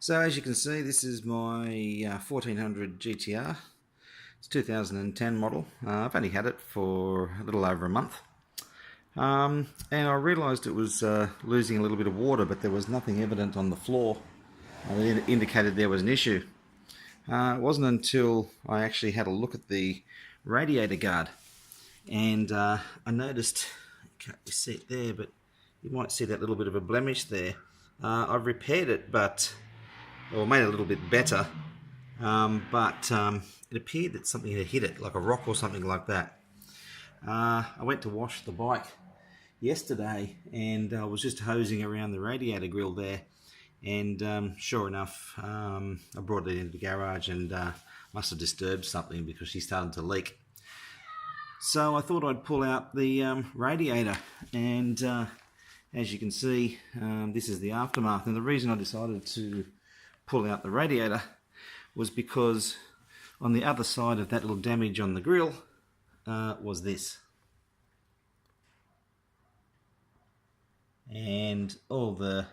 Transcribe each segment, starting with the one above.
So as you can see, this is my 1400 GTR. It's 2010 model. I've only had it for a little over a month. And I realised it was losing a little bit of water, but there was nothing evident on the floor that indicated there was an issue. It wasn't until I actually had a look at the radiator guard, and I noticed, can't you see it there, but you might see that little bit of a blemish there. I've repaired it, or made it a little bit better, but it appeared that something had hit it, like a rock or something like that. I went to wash the bike yesterday, and I was just hosing around the radiator grill there, and sure enough, I brought it into the garage and must have disturbed something because she started to leak. So I thought I'd pull out the radiator, and as you can see, this is the aftermath. And the reason I decided to pull out the radiator was because on the other side of that little damage on the grill was this. And all the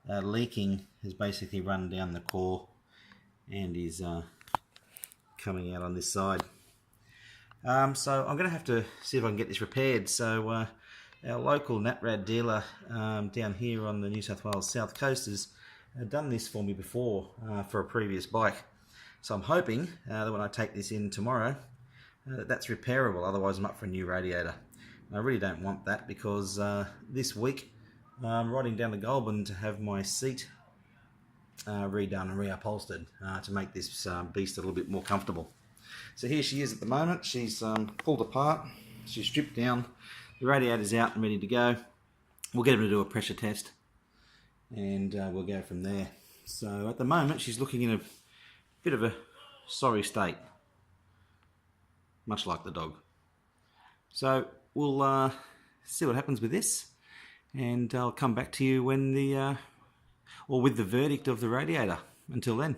leaking has basically run down the core and is coming out on this side. So I'm going to have to see if I can get this repaired. So our local NatRad dealer down here on the New South Wales South Coast has done this for me before for a previous bike. So I'm hoping that when I take this in tomorrow, that's repairable. Otherwise I'm up for a new radiator. And I really don't want that because this week I'm riding down to Goulburn to have my seat redone and reupholstered to make this beast a little bit more comfortable. So here she is at the moment. She's pulled apart, she's stripped down, the radiator's out and ready to go. We'll get her to do a pressure test and we'll go from there. So at the moment she's looking in a bit of a sorry state, much like the dog. So we'll see what happens with this, and I'll come back to you when with the verdict of the radiator. Until then.